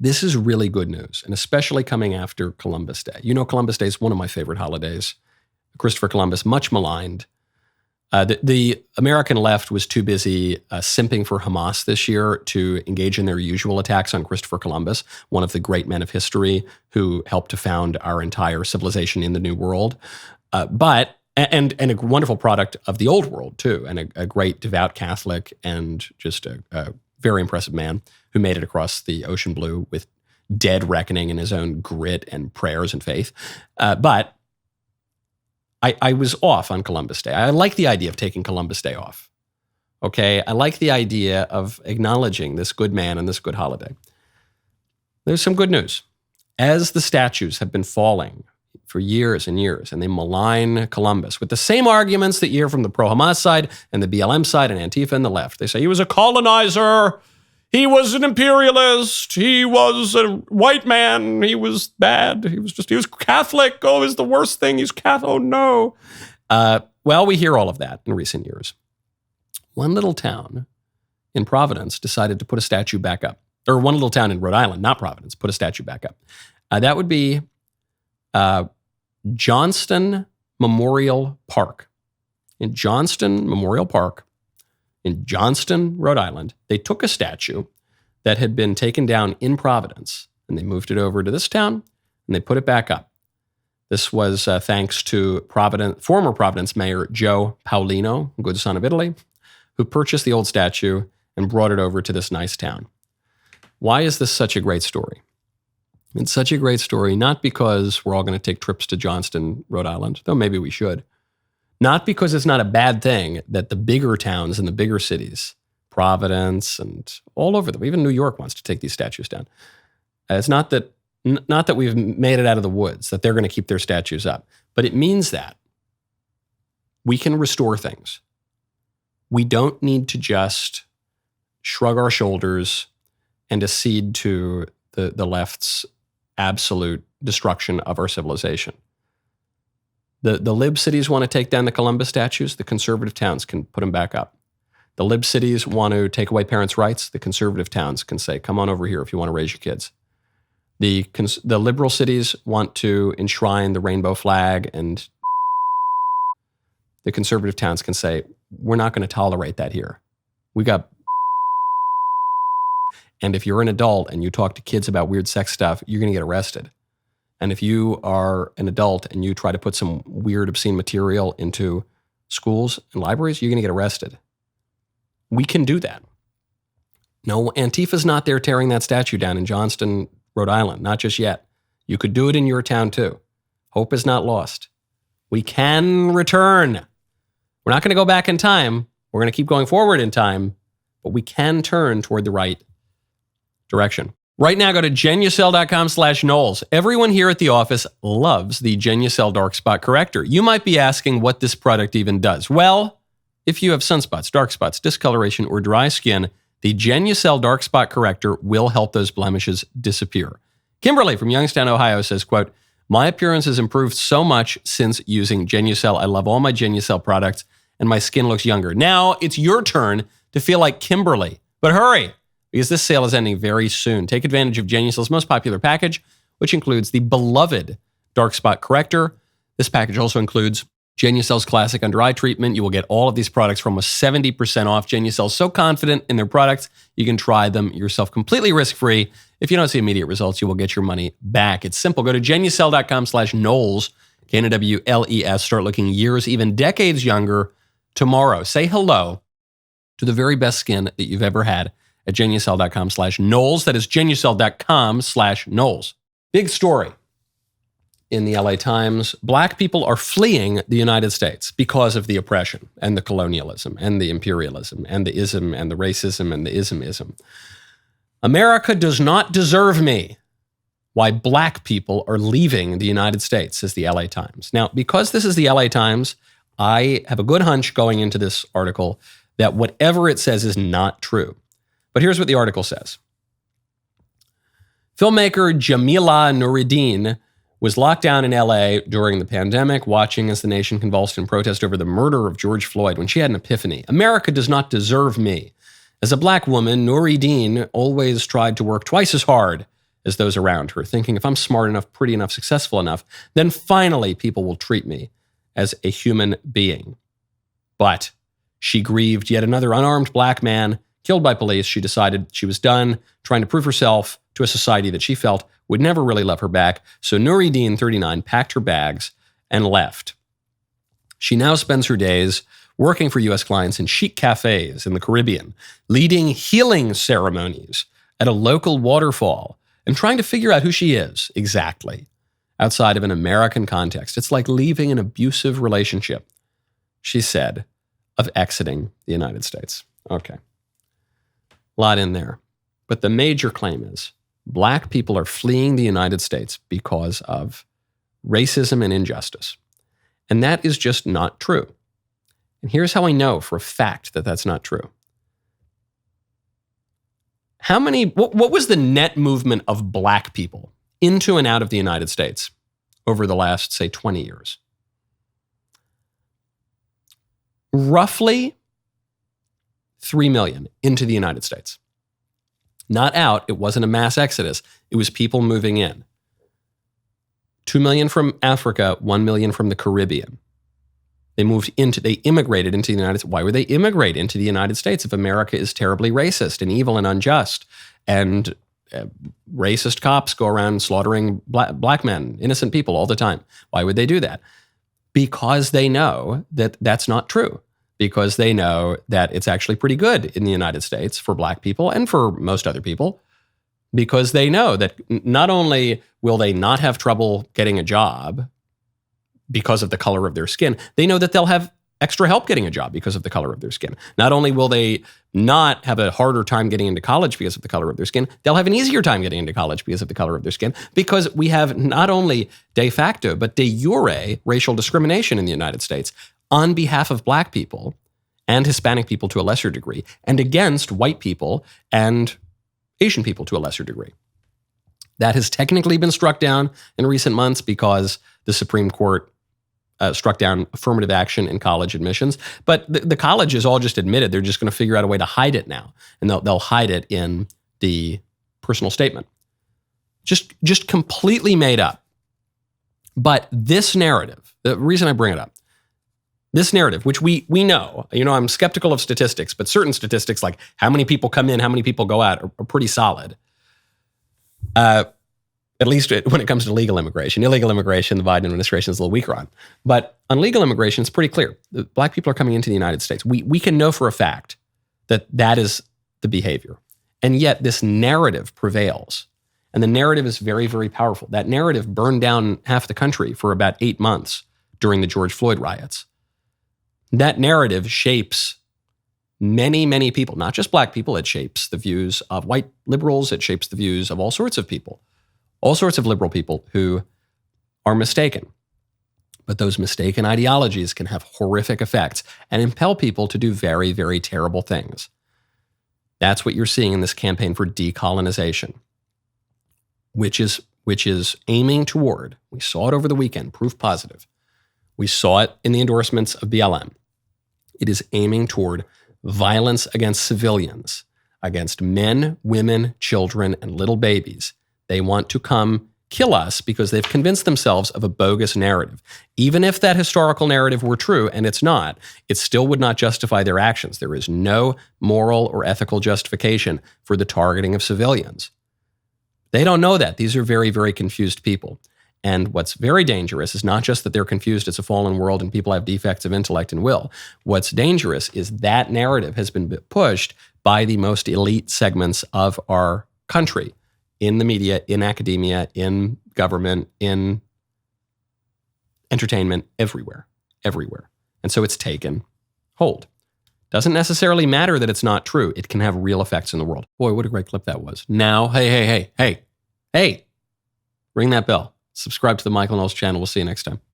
This is really good news, and especially coming after Columbus Day. You know, Columbus Day is one of my favorite holidays. Christopher Columbus, much maligned. The American left was too busy simping for Hamas this year to engage in their usual attacks on Christopher Columbus, one of the great men of history who helped to found our entire civilization in the New World. But a wonderful product of the Old World, too, and a great devout Catholic and just a very impressive man who made it across the ocean blue with dead reckoning in his own grit and prayers and faith. But I was off on Columbus Day. I like the idea of taking Columbus Day off. Okay, I like the idea of acknowledging this good man and this good holiday. There's some good news. As the statues have been falling for years and years, and they malign Columbus with the same arguments that you hear from the pro-Hamas side and the BLM side and Antifa and the left. They say he was a colonizer, he was an imperialist, he was a white man, he was bad, he was Catholic, oh, he's the worst thing, he's Catholic, oh no. Well, we hear all of that in recent years. One little town in Providence decided to put a statue back up. Or one little town in Rhode Island, not Providence, put a statue back up. That would be Johnston Memorial Park. In Johnston Memorial Park, in Johnston, Rhode Island, they took a statue that had been taken down in Providence, and they moved it over to this town, and they put it back up. This was thanks to former Providence Mayor Joe Paolino, good son of Italy, who purchased the old statue and brought it over to this nice town. Why is this such a great story? It's such a great story, not because we're all going to take trips to Johnston, Rhode Island, though maybe we should. Not because it's not a bad thing that the bigger towns and the bigger cities, Providence and all over them, even New York wants to take these statues down. It's not that we've made it out of the woods, that they're going to keep their statues up, but it means that we can restore things. We don't need to just shrug our shoulders and accede to the left's absolute destruction of our civilization. The lib cities want to take down the Columbus statues. The conservative towns can put them back up. The lib cities want to take away parents' rights. The conservative towns can say, come on over here if you want to raise your kids. The liberal cities want to enshrine the rainbow flag, and the conservative towns can say, we're not going to tolerate that here. We got... And if you're an adult and you talk to kids about weird sex stuff, you're going to get arrested. And if you are an adult and you try to put some weird, obscene material into schools and libraries, you're going to get arrested. We can do that. No, Antifa's not there tearing that statue down in Johnston, Rhode Island. Not just yet. You could do it in your town too. Hope is not lost. We can return. We're not going to go back in time. We're going to keep going forward in time, but we can turn toward the right direction. Right now, go to Genucel.com/Knowles. Everyone here at the office loves the Genucel Dark Spot Corrector. You might be asking what this product even does. Well, if you have sunspots, dark spots, discoloration, or dry skin, the Genucel Dark Spot Corrector will help those blemishes disappear. Kimberly from Youngstown, Ohio says, quote, my appearance has improved so much since using Genucel. I love all my Genucel products, and my skin looks younger. Now it's your turn to feel like Kimberly. But hurry, because this sale is ending very soon. Take advantage of Genucel's most popular package, which includes the beloved Dark Spot Corrector. This package also includes Genucel's Classic Under Eye Treatment. You will get all of these products for almost 70% off. Genucel's so confident in their products, you can try them yourself completely risk-free. If you don't see immediate results, you will get your money back. It's simple. Go to Genucel.com/Knowles, Knowles. Start looking years, even decades younger tomorrow. Say hello to the very best skin that you've ever had at Genucel.com/Knowles. That is Genucel.com/Knowles. Big story in the LA Times. Black people are fleeing the United States because of the oppression and the colonialism and the imperialism and the ism and the racism and the ism. America does not deserve me. Why black people are leaving the United States, says the LA Times. Now, because this is the LA Times, I have a good hunch going into this article that whatever it says is not true. But here's what the article says. Filmmaker Jamila Noureddin was locked down in LA during the pandemic, watching as the nation convulsed in protest over the murder of George Floyd when she had an epiphany. America does not deserve me. As a black woman, Noureddin always tried to work twice as hard as those around her, thinking if I'm smart enough, pretty enough, successful enough, then finally people will treat me as a human being. But she grieved yet another unarmed black man killed by police. She decided she was done trying to prove herself to a society that she felt would never really love her back. So Nuri Dean, 39, packed her bags and left. She now spends her days working for U.S. clients in chic cafes in the Caribbean, leading healing ceremonies at a local waterfall, and trying to figure out who she is exactly outside of an American context. It's like leaving an abusive relationship, she said, of exiting the United States. Okay. A lot in there. But the major claim is black people are fleeing the United States because of racism and injustice. And that is just not true. And here's how I know for a fact that that's not true. What was the net movement of black people into and out of the United States over the last, say, 20 years? Roughly 3 million into the United States. Not out. It wasn't a mass exodus. It was people moving in. 2 million from Africa, 1 million from the Caribbean. They immigrated into the United States. Why would they immigrate into the United States if America is terribly racist and evil and unjust, and racist cops go around slaughtering black men, innocent people all the time? Why would they do that? Because they know that that's not true. Because they know that it's actually pretty good in the United States for black people and for most other people. Because they know that not only will they not have trouble getting a job because of the color of their skin, they know that they'll have extra help getting a job because of the color of their skin. Not only will they not have a harder time getting into college because of the color of their skin, they'll have an easier time getting into college because of the color of their skin, because we have not only de facto, but de jure racial discrimination in the United States on behalf of black people and Hispanic people to a lesser degree, and against white people and Asian people to a lesser degree. That has technically been struck down in recent months because the Supreme Court struck down affirmative action in college admissions. But the colleges all just admitted they're just going to figure out a way to hide it now. And they'll hide it in the personal statement. Just completely made up. But this narrative, the reason I bring it up, this narrative, which we know, I'm skeptical of statistics, but certain statistics like how many people come in, how many people go out are pretty solid. At least when it comes to legal immigration. Illegal immigration, the Biden administration is a little weaker on. But on legal immigration, it's pretty clear. Black people are coming into the United States. We can know for a fact that that is the behavior. And yet this narrative prevails. And the narrative is very, very powerful. That narrative burned down half the country for about 8 months during the George Floyd riots. That narrative shapes many, many people, not just black people. It shapes the views of white liberals. It shapes the views of all sorts of people. All sorts of liberal people who are mistaken. But those mistaken ideologies can have horrific effects and impel people to do very, very terrible things. That's what you're seeing in this campaign for decolonization, which is aiming toward, we saw it over the weekend, proof positive. We saw it in the endorsements of BLM. It is aiming toward violence against civilians, against men, women, children, and little babies. They want to come kill us because they've convinced themselves of a bogus narrative. Even if that historical narrative were true, and it's not, it still would not justify their actions. There is no moral or ethical justification for the targeting of civilians. They don't know that. These are very, very confused people. And what's very dangerous is not just that they're confused, it's a fallen world and people have defects of intellect and will. What's dangerous is that narrative has been pushed by the most elite segments of our country. In the media, in academia, in government, in entertainment, everywhere. And so it's taken hold. Doesn't necessarily matter that it's not true. It can have real effects in the world. Boy, what a great clip that was. Now, hey, ring that bell. Subscribe to the Michael Knowles channel. We'll see you next time.